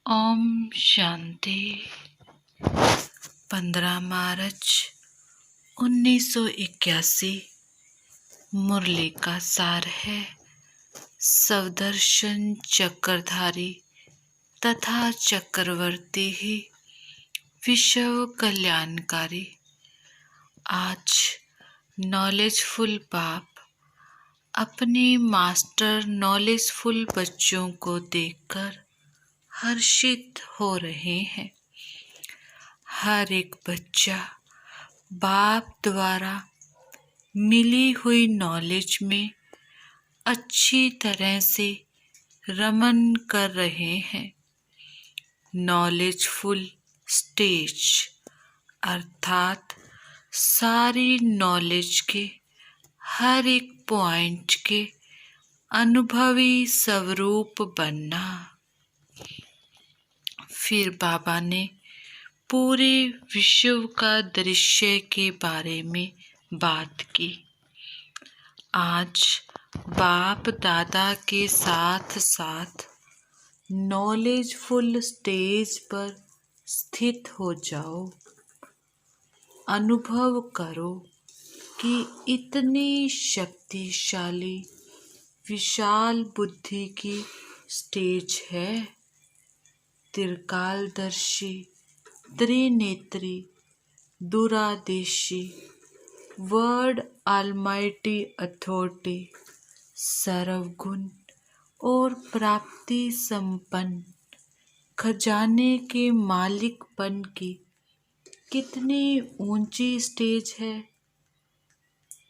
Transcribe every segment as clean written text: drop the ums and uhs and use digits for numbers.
ओम शांति। 15 मार्च 1981। मुरली का सार है। सवदर्शन चक्रधारी तथा चक्रवर्ती ही विश्व कल्याणकारी। आज नॉलेजफुल बाप अपने मास्टर नॉलेजफुल बच्चों को देखकर हर्षित हो रहे हैं। हर एक बच्चा बाप द्वारा मिली हुई नॉलेज में अच्छी तरह से रमन कर रहे हैं। नॉलेजफुल स्टेज अर्थात सारी नॉलेज के हर एक पॉइंट के अनुभवी स्वरूप बनना। फिर बाबा ने पूरे विश्व का दृश्य के बारे में बात की। आज बाप दादा के साथ साथ नॉलेजफुल स्टेज पर स्थित हो जाओ। अनुभव करो कि इतनी शक्तिशाली विशाल बुद्धि की स्टेज है। त्रिकालदर्शी, त्रिनेत्री, दूरादेशी, वर्ड ऑलमाइटी अथॉरिटी, सर्वगुण और प्राप्ति संपन्न खजाने के मालिकपन की कितनी ऊंची स्टेज है।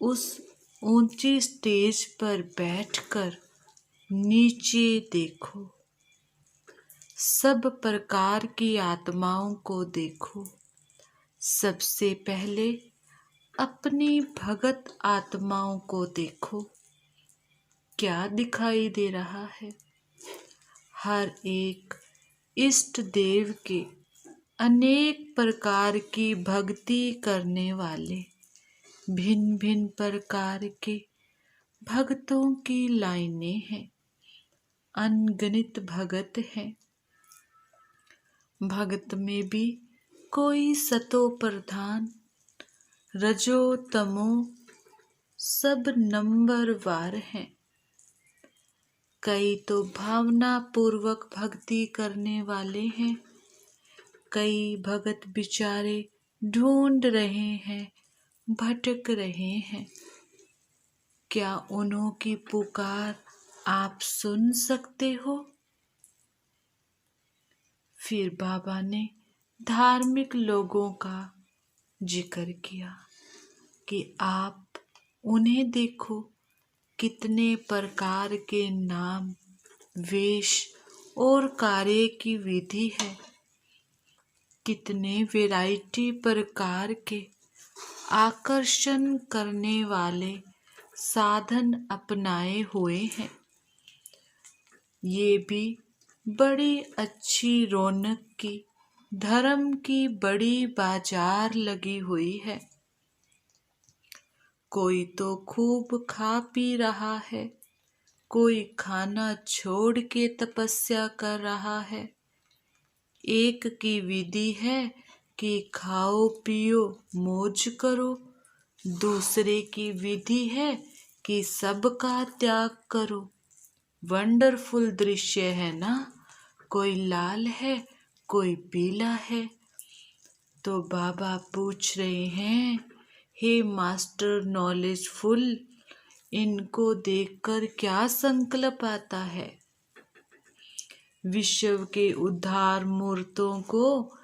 उस ऊंची स्टेज पर बैठकर नीचे देखो। सब प्रकार की आत्माओं को देखो। सबसे पहले अपनी भगत आत्माओं को देखो। क्या दिखाई दे रहा है? हर एक इष्ट देव के अनेक प्रकार की भक्ति करने वाले भिन्न भिन्न प्रकार के भक्तों की लाइनें हैं। अनगिनत भगत हैं। भगत में भी कोई सतो प्रधान, रजो तमो सब नंबरवार हैं। कई तो भावना पूर्वक भक्ति करने वाले हैं। कई भगत बिचारे ढूंढ रहे हैं, भटक रहे हैं। क्या उन्हों की पुकार आप सुन सकते हो? फिर बाबा ने धार्मिक लोगों का जिक्र किया कि आप उन्हें देखो। कितने प्रकार के नाम, वेश और कार्य की विधि है। कितने वैरायटी प्रकार के आकर्षण करने वाले साधन अपनाए हुए हैं। ये भी बड़ी अच्छी रौनक की धर्म की बड़ी बाजार लगी हुई है। कोई तो खूब खा पी रहा है। कोई खाना छोड़ के तपस्या कर रहा है। एक की विधि है कि खाओ पियो मौज करो। दूसरे की विधि है कि सबका त्याग करो। वंडरफुल दृश्य है ना। कोई लाल है, कोई पीला है। तो बाबा पूछ रहे हैं, हे मास्टर नॉलेजफुल, इनको देखकर क्या संकल्प आता है? विश्व के उद्धार मूर्तों को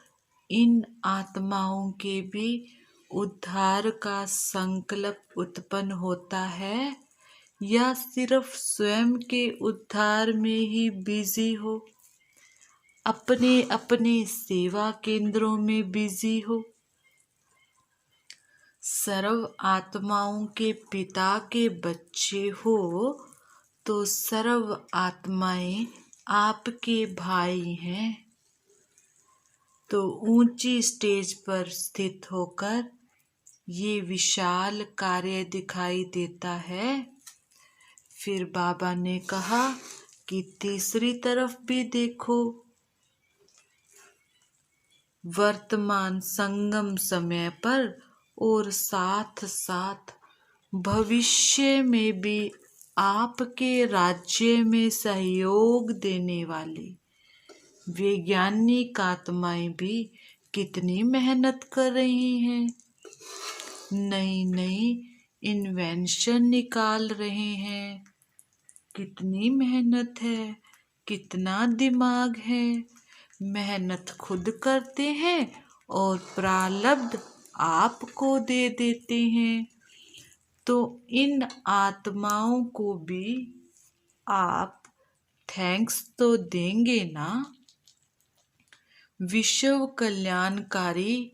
इन आत्माओं के भी उद्धार का संकल्प उत्पन्न होता है या सिर्फ स्वयं के उद्धार में ही बिजी हो, अपने अपने सेवा केंद्रों में बिजी हो? सर्व आत्माओं के पिता के बच्चे हो तो सर्व आत्माएं आपके भाई हैं। तो ऊंची स्टेज पर स्थित होकर ये विशाल कार्य दिखाई देता है। फिर बाबा ने कहा कि तीसरी तरफ भी देखो। वर्तमान संगम समय पर और साथ साथ भविष्य में भी आपके राज्य में सहयोग देने वाली वैज्ञानिक आत्माएं भी कितनी मेहनत कर रही हैं, नई नई इन्वेंशन निकाल रहे हैं। कितनी मेहनत है, कितना दिमाग है। मेहनत खुद करते हैं और प्रारब्ध आपको दे देते हैं। तो इन आत्माओं को भी आप थैंक्स तो देंगे ना। विश्व कल्याणकारी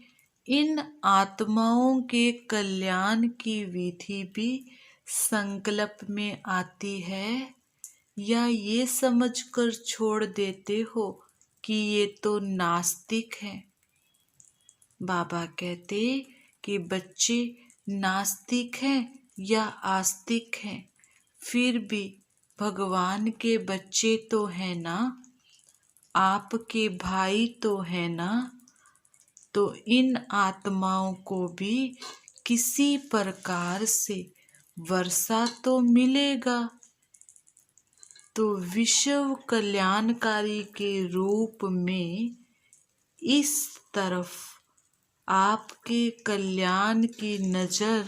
इन आत्माओं के कल्याण की विधि भी संकल्प में आती है, या ये समझकर छोड़ देते हो कि ये तो नास्तिक हैं। बाबा कहते कि बच्चे नास्तिक हैं या आस्तिक हैं, फिर भी भगवान के बच्चे तो हैं ना, आपके भाई तो हैं ना। तो इन आत्माओं को भी किसी प्रकार से वर्षा तो मिलेगा। तो विश्व कल्याणकारी के रूप में इस तरफ आपके कल्याण की नजर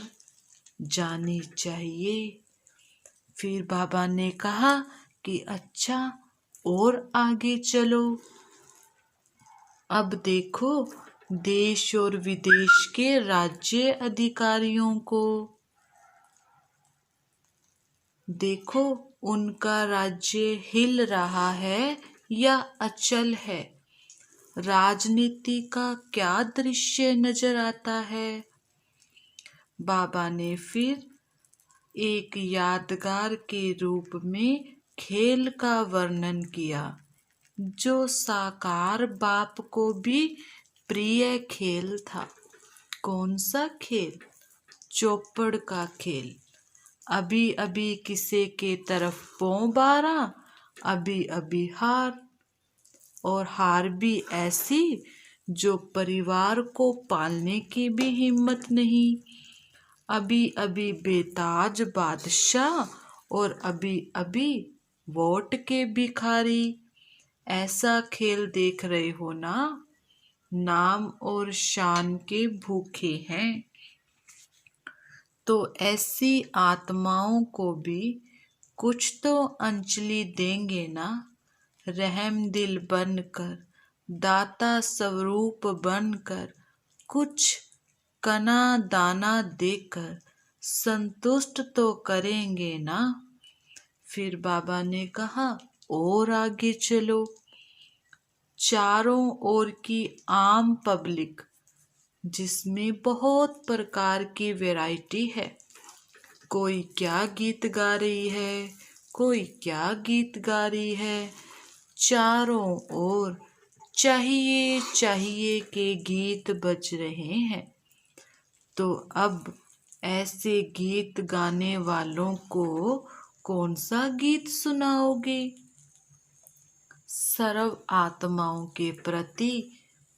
जानी चाहिए। फिर बाबा ने कहा कि अच्छा और आगे चलो। अब देखो देश और विदेश के राज्य अधिकारियों को, देखो उनका राज्य हिल रहा है या अचल है। राजनीति का क्या दृश्य नजर आता है। बाबा ने फिर एक यादगार के रूप में खेल का वर्णन किया, जो साकार बाप को भी प्रिय खेल था। कौन सा खेल? चौपड़ का खेल। अभी अभी किसी के तरफ पाँव बारा, अभी अभी हार, और हार भी ऐसी जो परिवार को पालने की भी हिम्मत नहीं। अभी अभी बेताज बादशाह और अभी अभी वोट के भिखारी। ऐसा खेल देख रहे हो ना। नाम और शान के भूखे हैं। तो ऐसी आत्माओं को भी कुछ तो अंजलि देंगे ना। रहम दिल बनकर, दाता स्वरूप बनकर, कुछ कना दाना देकर संतुष्ट तो करेंगे ना। फिर बाबा ने कहा और आगे चलो। चारों ओर की आम पब्लिक, जिसमें बहुत प्रकार की वैरायटी है। कोई क्या गीत गा रही है, कोई क्या गीत गा रही है। चारों ओर चाहिए चाहिए के गीत बज रहे हैं। तो अब ऐसे गीत गाने वालों को कौन सा गीत सुनाओगे। सर्व आत्माओं के प्रति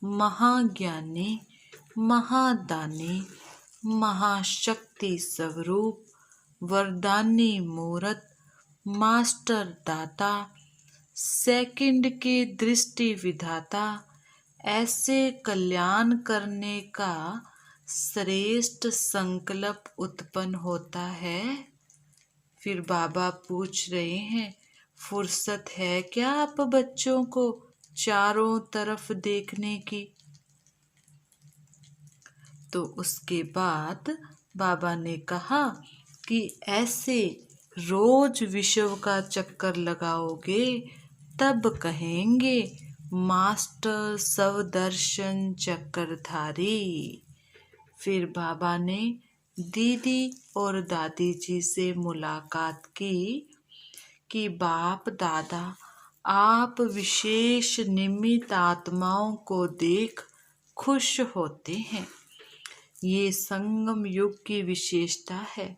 महाज्ञानी, महादानी, महाशक्ति स्वरूप, वरदानी मूर्त, मास्टर दाता, सेकंड के दृष्टि विधाता, ऐसे कल्याण करने का श्रेष्ठ संकल्प उत्पन्न होता है। फिर बाबा पूछ रहे हैं, फुर्सत है क्या आप बच्चों को चारों तरफ देखने की। तो उसके बाद बाबा ने कहा कि ऐसे रोज विश्व का चक्कर लगाओगे तब कहेंगे मास्टर स्वदर्शन चक्रधारी। फिर बाबा ने दीदी और दादी जी से मुलाकात की कि बाप दादा आप विशेष निमित्त आत्माओं को देख खुश होते हैं। ये संगम युग की विशेषता है,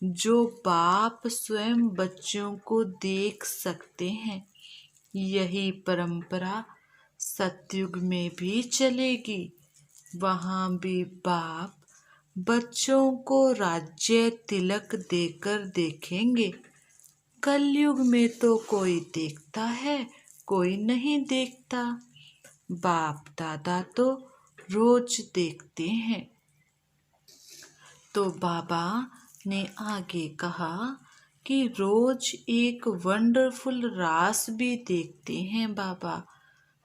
जो बाप स्वयं बच्चों को देख सकते हैं। यही परंपरा सतयुग में भी चलेगी। वहां भी बाप बच्चों को राज्य तिलक देकर देखेंगे। कलयुग में तो कोई देखता है, कोई नहीं देखता। बाप दादा तो रोज देखते हैं। तो बाबा ने आगे कहा कि रोज एक वंडरफुल रास भी देखते हैं बाबा,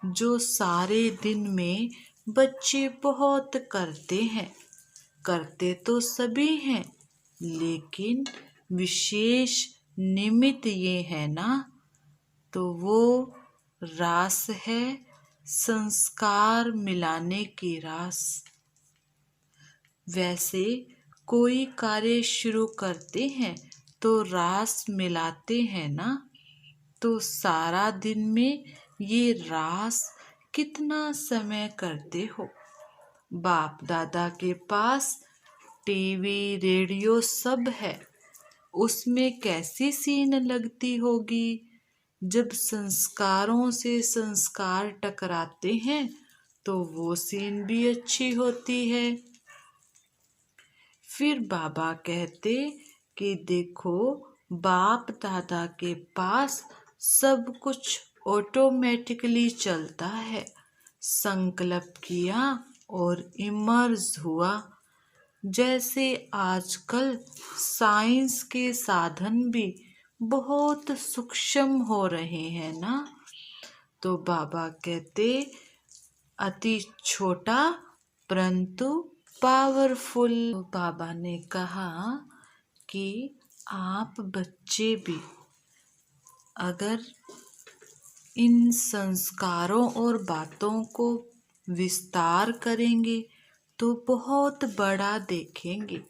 जो सारे दिन में बच्चे बहुत करते हैं। करते तो सभी हैं, लेकिन विशेष निमित्त ये है ना, तो वो रास है संस्कार मिलाने की रास। वैसे कोई कार्य शुरू करते हैं तो रास मिलाते हैं ना, तो सारा दिन में ये रास कितना समय करते हो? बाप दादा के पास टीवी रेडियो सब है, उसमें कैसी सीन लगती होगी। जब संस्कारों से संस्कार टकराते हैं तो वो सीन भी अच्छी होती है। फिर बाबा कहते कि देखो, बाप दादा के पास सब कुछ ऑटोमेटिकली चलता है। संकल्प किया और इमर्ज हुआ। जैसे आजकल साइंस के साधन भी बहुत सूक्ष्म हो रहे हैं ना, तो बाबा कहते अति छोटा परंतु पावरफुल। बाबा ने कहा कि आप बच्चे भी अगर इन संस्कारों और बातों को विस्तार करेंगे तो बहुत बड़ा देखेंगे।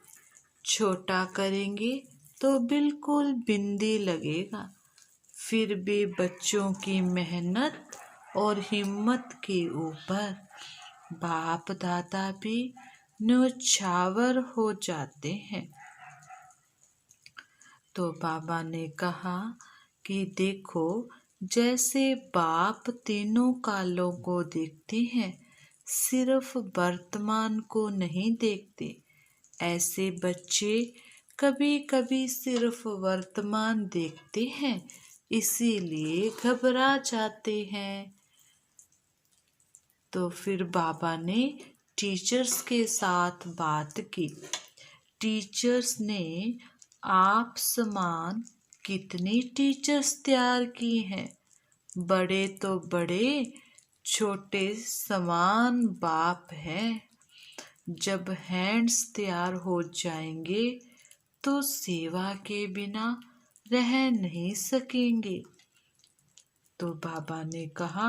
छोटा करेंगे तो बिल्कुल बिंदी लगेगा। फिर भी बच्चों की मेहनत और हिम्मत के ऊपर बाप दादा भी न्यौछावर हो जाते हैं। तो बाबा ने कहा कि देखो, जैसे बाप तीनों कालों को देखते हैं, सिर्फ वर्तमान को नहीं देखते, ऐसे बच्चे कभी कभी सिर्फ वर्तमान देखते हैं, इसीलिए घबरा जाते हैं। तो फिर बाबा ने टीचर्स के साथ बात की। टीचर्स ने आप समान कितनी टीचर्स तैयार की हैं। बड़े तो बड़े, छोटे समान बाप हैं। जब हैंड्स तैयार हो जाएंगे तो सेवा के बिना रह नहीं सकेंगे। तो बाबा ने कहा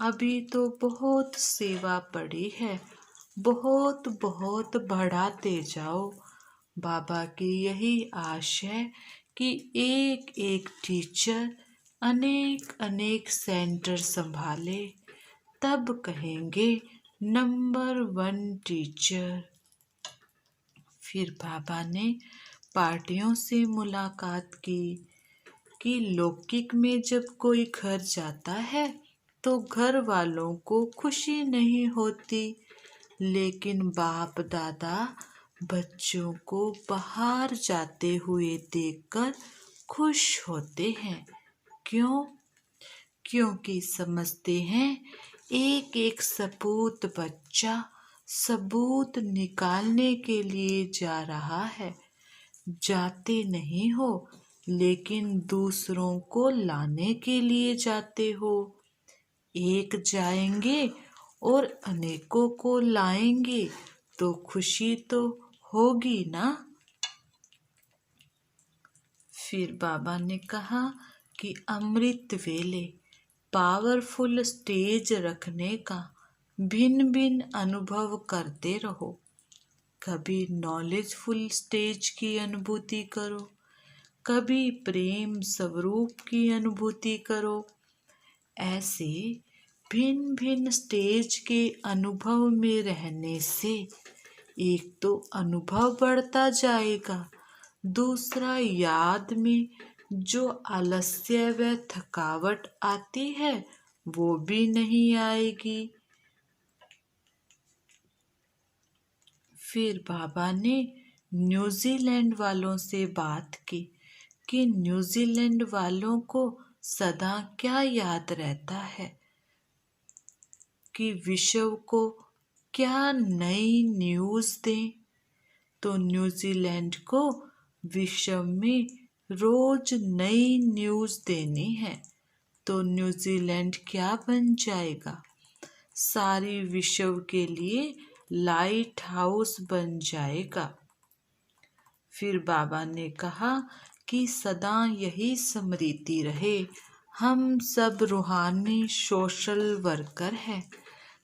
अभी तो बहुत सेवा पड़ी है, बहुत बहुत बढ़ाते जाओ। बाबा की यही आश है कि एक एक टीचर अनेक अनेक सेंटर संभाले, तब कहेंगे नंबर 1 टीचर। फिर बाबा ने पार्टियों से मुलाकात की कि लौकिक में जब कोई घर जाता है तो घर वालों को खुशी नहीं होती, लेकिन बाप दादा बच्चों को बाहर जाते हुए देखकर खुश होते हैं। क्यों? क्योंकि समझते हैं एक एक सपूत बच्चा सबूत निकालने के लिए जा रहा है। जाते नहीं हो, लेकिन दूसरों को लाने के लिए जाते हो। एक जाएंगे और अनेकों को लाएंगे तो खुशी तो होगी ना। फिर बाबा ने कहा कि अमृत वेले पावरफुल स्टेज रखने का भिन्न भिन्न अनुभव करते रहो। कभी नॉलेजफुल स्टेज की अनुभूति करो, कभी प्रेम स्वरूप की अनुभूति करो। ऐसे भिन्न भिन्न स्टेज के अनुभव में रहने से एक तो अनुभव बढ़ता जाएगा, दूसरा याद में जो आलस्य व थकावट आती है वो भी नहीं आएगी। फिर बाबा ने न्यूजीलैंड वालों से बात की कि न्यूजीलैंड वालों को सदा क्या याद रहता है कि विश्व को क्या नई न्यूज़ दें। तो न्यूजीलैंड को विश्व में रोज नई न्यूज़ देनी है। तो न्यूजीलैंड क्या बन जाएगा? सारी विश्व के लिए लाइट हाउस बन जाएगा। फिर बाबा ने कहा कि सदा यही स्मृति रहे, हम सब रूहानी सोशल वर्कर हैं,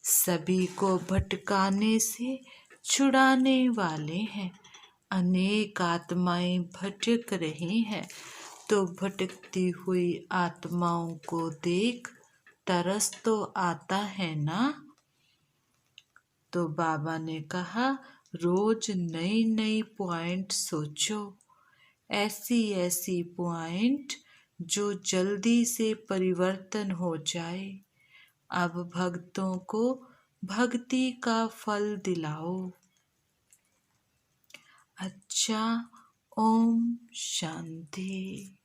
सभी को भटकाने से छुड़ाने वाले हैं। अनेक आत्माएं भटक रही हैं, तो भटकती हुई आत्माओं को देख तरस तो आता है ना। तो बाबा ने कहा रोज नई नई पॉइंट सोचो, ऐसी ऐसी पॉइंट जो जल्दी से परिवर्तन हो जाए। अब भक्तों को भक्ति का फल दिलाओ। अच्छा, ओम शांति।